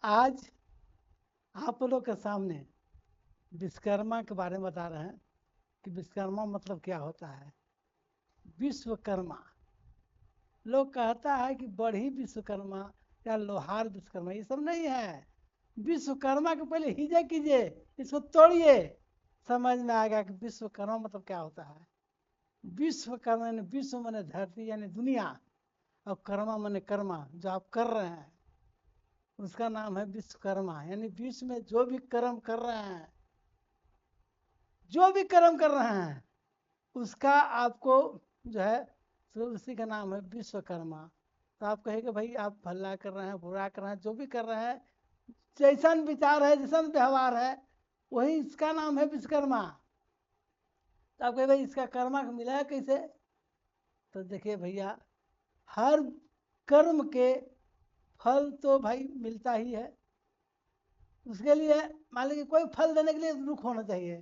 आज आप लोग के सामने विश्वकर्मा के बारे में बता रहे हैं कि विश्वकर्मा मतलब क्या होता है। विश्वकर्मा, लोग कहता है कि बड़ी विश्वकर्मा या लोहार विश्वकर्मा, ये सब नहीं है। विश्वकर्मा के पहले हिजे कीजिए, इसको तोड़िए, समझ में आएगा कि विश्वकर्मा मतलब क्या होता है। विश्वकर्मा यानी विश्व माने धरती यानी दुनिया, और कर्मा माने कर्मा, जो आप कर रहे हैं उसका नाम है विश्वकर्मा। यानी विश्व में जो भी कर्म कर रहे हैं, जो भी कर्म कर रहे हैं उसका आपको जो है तो उसी का नाम है विश्वकर्मा। तो आप कहेंगे भाई आप भला कर रहे हैं, बुरा कर रहे हैं, जो भी कर रहे हैं, जैसा विचार है, जैसा व्यवहार है, वही इसका नाम है विश्वकर्मा। तो आप कहे भाई इसका कर्मा मिला है कैसे? तो देखिए भैया, हर कर्म के फल तो भाई मिलता ही है। उसके लिए मान लीजिए कोई फल देने के लिए रुख होना चाहिए,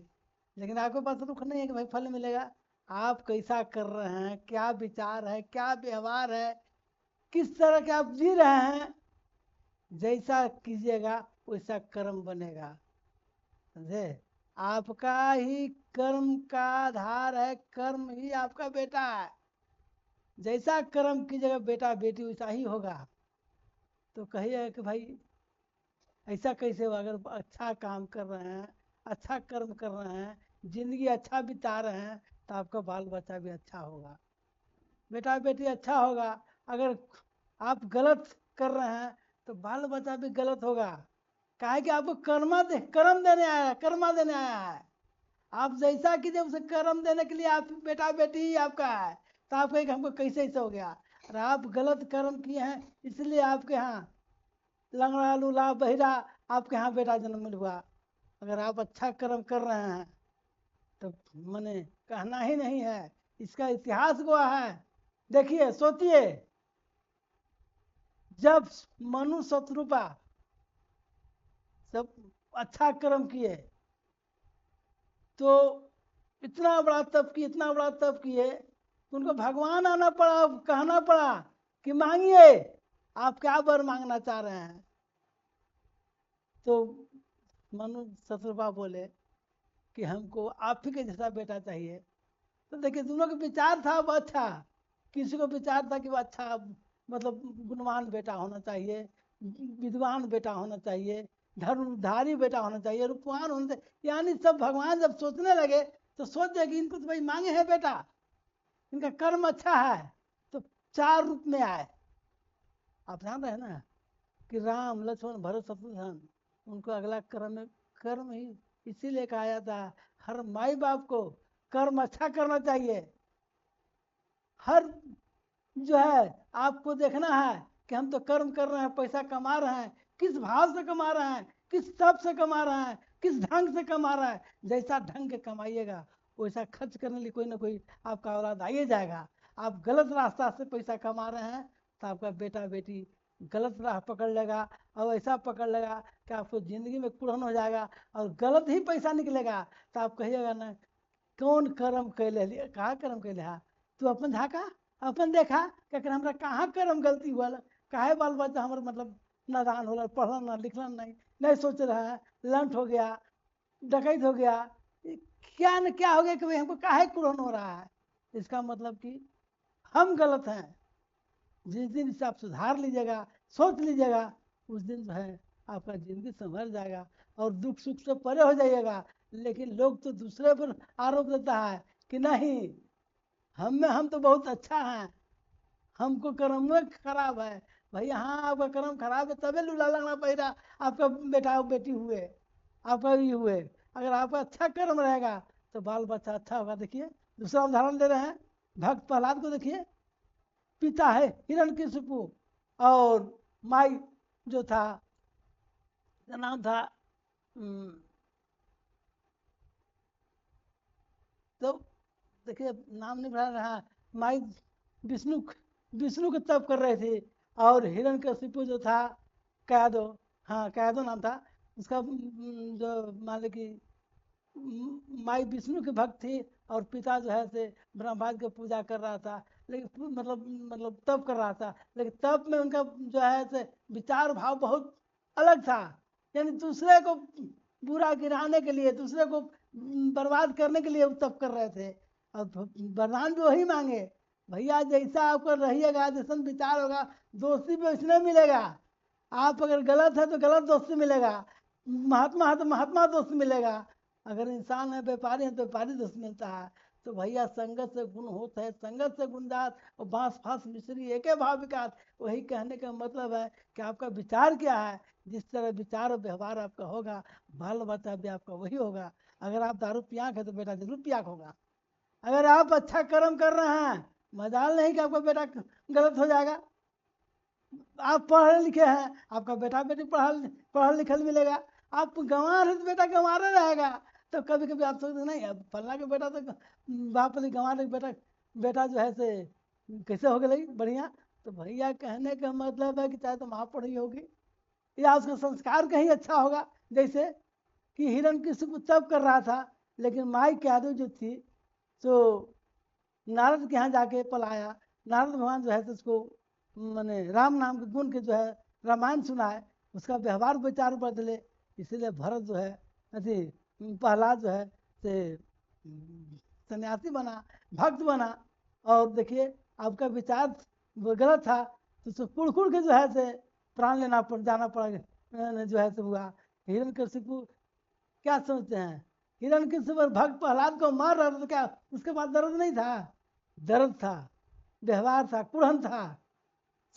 लेकिन आपके पास रुख नहीं है कि भाई फल मिलेगा। आप कैसा कर रहे हैं, क्या विचार है, क्या व्यवहार है, किस तरह के आप जी रहे हैं, जैसा कीजिएगा वैसा कर्म बनेगा। समझे? आपका ही कर्म का आधार है, कर्म ही आपका बेटा है। जैसा कर्म कीजिएगा बेटा बेटी वैसा ही होगा। तो कहिए कि भाई ऐसा कैसे होगा? अगर अच्छा काम कर रहे हैं, अच्छा कर्म कर रहे हैं, जिंदगी अच्छा बिता रहे हैं, तो आपका बाल बच्चा भी अच्छा होगा, बेटा बेटी अच्छा होगा। अगर आप गलत कर रहे हैं तो बाल बच्चा भी गलत होगा। काहे कि आपको कर्म देने आया है, कर्मा देने आया है। आप जैसा कीजिए उसे कर्म देने के लिए आप बेटा बेटी ही आपका है। तो आप कहेंगे हमको कैसे ऐसा हो गया? और आप गलत कर्म किए हैं इसलिए आपके यहाँ लंगड़ा लूला बहिरा आपके यहाँ बेटा जन्म हुआ। अगर आप अच्छा कर्म कर रहे हैं तो मने कहना ही नहीं है, इसका इतिहास गवाह है। देखिए सोचिए, जब मनु शत्रुपा सब अच्छा कर्म किए तो इतना बड़ा तप किए, इतना बड़ा तप किए, तो उनको भगवान आना पड़ा, कहना पड़ा कि मांगिए आप क्या वर मांगना चाह रहे हैं। तो मनु शत्रुपा बोले कि हमको आप ही के जैसा बेटा चाहिए। तो देखिए दोनों का विचार था वो अच्छा। किसी को विचार था कि वो अच्छा मतलब गुणवान बेटा होना चाहिए, विद्वान बेटा होना चाहिए, धर्मधारी बेटा होना चाहिए, रूपवान होना चाहिए। यानी सब भगवान जब सोचने लगे तो सोच कि इनको तो भाई मांगे हैं बेटा, इनका कर्म अच्छा है, तो चार रूप में आए। आप जान रहे हैं ना कि राम लक्ष्मण भरत शत्रुघ्न, उनको अगला कर्म ही इसीलिए कहा जाता है हर माई बाप को कर्म अच्छा करना चाहिए। हर जो है आपको देखना है कि हम तो कर्म कर रहे हैं, पैसा कमा रहे हैं, किस भाव से कमा रहे हैं, किस तब से कमा रहे हैं, किस ढंग से कमा रहा है। जैसा ढंग के कमाइएगा वैसा खर्च करने के लिए कोई ना कोई आपका औलाद आइए जाएगा। आप गलत रास्ता से पैसा कमा रहे हैं तो आपका बेटा बेटी गलत राह पकड़ लेगा, और ऐसा पकड़ लेगा कि आपको ज़िंदगी में कुड़न हो जाएगा और गलत ही पैसा निकलेगा। तो आप कहिएगा ना कौन कर्म कैले, कहाँ कर्म कैले है? तू अपन झाका, अपन देखा कि हमरा कहाँ कर्म गलती हुआ, काहे बाल बच्चा हमारे मतलब नादान हो, पढ़ना ना लिखना नहीं, नहीं सोच रहा है, लंट हो गया, डकैत हो गया, क्या न क्या हो गया कि भाई हमको काहे कुरन हो रहा है। इसका मतलब कि हम गलत हैं। जिस दिन इसे आप सुधार लीजिएगा, सोच लीजिएगा, उस दिन जो है आपका जिंदगी संभल जाएगा और दुख सुख से परे हो जाइएगा। लेकिन लोग तो दूसरे पर आरोप देता है कि नहीं हम तो बहुत अच्छा हैं, हमको कर्म में खराब है। भाई हाँ आपका कर्म खराब है तबे लूला लगना पड़ेगा, आपका बेटा बेटी हुए, आपका भी हुए। अगर आपका अच्छा कर्म रहेगा तो बाल बच्चा अच्छा होगा। देखिए दूसरा उदाहरण दे रहे हैं, भक्त प्रहलाद को देखिए। पिता है हिरण्यकशिपु, और माई जो था नाम था तो देखिए नाम नहीं बता रहा, माई विष्णु, विष्णु के तप कर रहे थे। और हिरण्यकशिपु जो था कैदो, हाँ कैदो नाम था उसका, जो मान लो कि माई विष्णु की भक्त थी, और पिता जो है से ब्रह्मा जी की पूजा कर रहा था, लेकिन मतलब तप कर रहा था, लेकिन तप में उनका जो है से विचार भाव बहुत अलग था, यानी दूसरे को बुरा गिराने के लिए, दूसरे को बर्बाद करने के लिए वो तप कर रहे थे। और वरदान भी वही मांगे, भैया जैसा आपका रहिएगा, जैसा विचार होगा, दोस्ती भी उसने मिलेगा। आप अगर गलत है तो गलत दोस्ती मिलेगा, महात्मा है तो महात्मा दोस्त मिलेगा, अगर इंसान है, व्यापारी है तो व्यापारी दोस्त मिलता है। तो भैया संगत से गुण होता है, संगत से गुणजात, और बांस फांस मिश्री एके भाव विकास। वही कहने का मतलब है कि आपका विचार क्या है, जिस तरह विचार और व्यवहार आपका होगा, बाल बच्चा भी आपका वही होगा। अगर आप दारू पियाक है तो बेटा जरूर पियाक होगा। अगर आप अच्छा कर्म कर रहे हैं, मजाल नहीं कि आपका बेटा गलत हो जाएगा। आप पढ़े लिखे हैं, आपका बेटा बेटी पढ़ा लिखल मिलेगा। आप गंवार है तो बेटा गंवार रहेगा। तो कभी कभी आप सोचते नहीं, अब फलना के बेटा तो बाप वाली गंवार बेटा, बेटा जो है से कैसे हो गई बढ़िया। तो भैया कहने का मतलब है कि चाहे तुम आप पढ़ी होगी या उसका संस्कार कहीं अच्छा होगा। जैसे कि हिरण किसी को तब कर रहा था, लेकिन माई की आदत जो थी, तो नारद के यहाँ जाके पलाया। नारद भगवान जो है तो उसको मैंने राम नाम के गुण के जो है रामायण सुनाए, उसका व्यवहार विचार बदले। इसीलिए भरत जो है अथी प्रहलाद जो है से सन्यासी बना, भक्त बना। और देखिए आपका विचार गलत था तो उसको कुड़ के जो है से प्राण लेना जाना पड़ा, जो है से हुआ। हिरण्यकशिपु क्या सोचते हैं, हिरण्यकशिपु पर भक्त प्रहलाद को मार रहा था तो क्या उसके बाद दर्द नहीं था? दर्द था, व्यवहार था, कुढ़न था।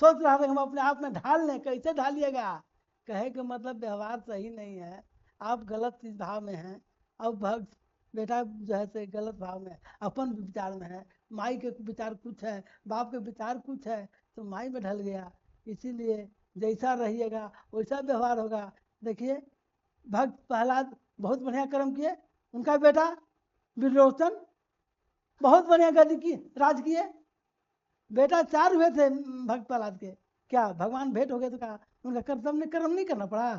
सोच रहा था कि हम अपने आप में ढाल लें, कैसे ढालिएगा? कहे कि मतलब व्यवहार सही नहीं है, आप गलत चीज भाव में हैं। अब भक्त बेटा जो है से गलत भाव में, अपन विचार में है, माई के विचार कुछ है, बाप के विचार कुछ है, तो माई में ढल गया। इसीलिए जैसा रहिएगा वैसा व्यवहार होगा। देखिए भक्त प्रहलाद बहुत बढ़िया कर्म किए, उनका बेटा विरोचन बहुत बढ़िया गति की राज किए। बेटा 4 हुए थे भक्त प्रहलाद के, क्या भगवान भेंट हो गए तो कहा उनका कर्तव्य ने कर्म नहीं करना पड़ा?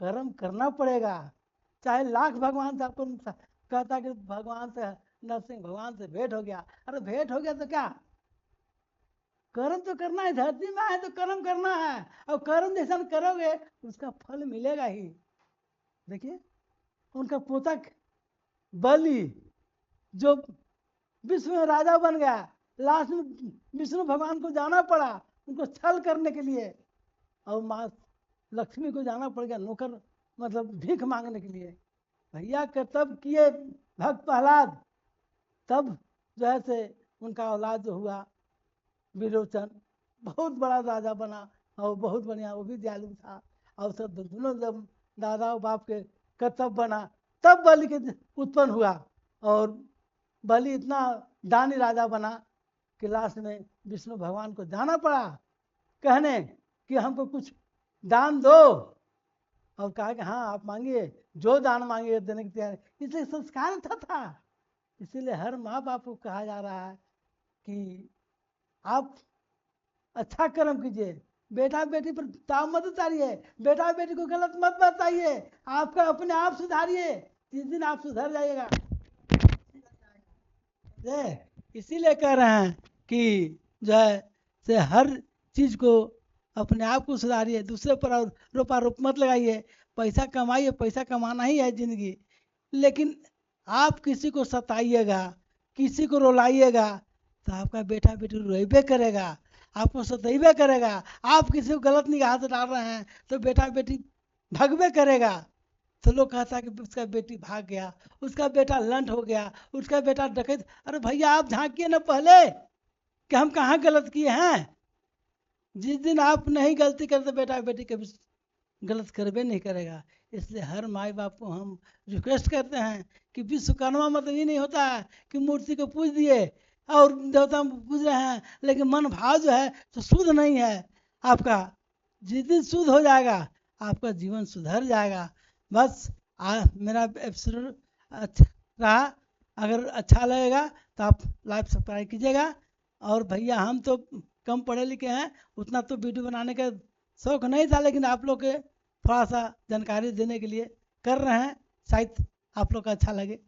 कर्म करना पड़ेगा। चाहे लाख भगवान से आपको कहता कि भगवान से, नरसिंह भगवान से भेंट हो गया, अरे भेंट हो गया तो क्या, कर्म तो करना है। धरती में आए तो कर्म करना है, और कर्म जैसा करोगे उसका फल मिलेगा ही। देखिए उनका पोता बलि जो विश्व में राजा बन गया, लास्ट में विष्णु भगवान को जाना पड़ा उनको छल करने के लिए, और माँ लक्ष्मी को जाना पड़ गया नौकर, मतलब भीख मांगने के लिए। भैया कर्तव्य किए भक्त प्रहलाद, तब जो है से उनका औलाद जो हुआ विरोचन बहुत बड़ा राजा बना, और बहुत बढ़िया वो भी दयालु था। और सब दोनों जब दादा और बाप के कर्तव्य बना, तब बलि के उत्पन्न हुआ, और बलि इतना दानी राजा बना कि लास्ट में विष्णु भगवान को जाना पड़ा कहने कि हमको कुछ दान दो, और कहा कि हाँ आप मांगिए, जो दान मांगिए देने की तैयार। इसलिए संस्कार अच्छा था। इसीलिए हर माँ बाप को कहा जा रहा है कि आप अच्छा कर्म कीजिए, बेटा बेटी पर ताव मत उतारिए, बेटा बेटी को गलत मत बताइए, आपका अपने आप सुधारिए, जिस दिन आप सुधर जाइएगा। इसीलिए कह रहे हैं कि जो है से हर चीज को अपने आप को सुधारिए, दूसरे पर और रोपा रोप मत लगाइए। पैसा कमाइए, पैसा कमाना ही है जिंदगी, लेकिन आप किसी को सताइएगा, किसी को रुलाइएगा तो आपका बेटा बेटी रोइबे करेगा, आपको सताइबे करेगा। आप किसी को गलत निगाह से डाल रहे हैं तो बेटा बेटी भगबे करेगा। तो लोग कहता है कि उसका बेटी भाग गया, उसका बेटा लंठ हो गया, उसका बेटा डकैत। अरे भैया आप झांकिए ना पहले कि हम कहाँ गलत किए हैं। जिस दिन आप नहीं गलती करते बेटा बेटी कभी गलत करबे नहीं करेगा। इसलिए हर माई बाप को हम रिक्वेस्ट करते हैं कि विश्वकर्मा मतलब ये नहीं होता है कि मूर्ति को पूज दिए और देवता पूज रहे हैं, लेकिन मन भाव जो है तो शुद्ध नहीं है आपका। जिस दिन शुद्ध हो जाएगा आपका जीवन सुधर जाएगा। बस मेरा एपिसोड अच्छा रहा, अगर अच्छा लगेगा तो आप लाइक सब्सक्राइब कीजिएगा। और भैया हम तो कम पढ़े लिखे हैं, उतना तो वीडियो बनाने का शौक नहीं था, लेकिन आप लोग के थोड़ा सा जानकारी देने के लिए कर रहे हैं, शायद आप लोग का अच्छा लगे।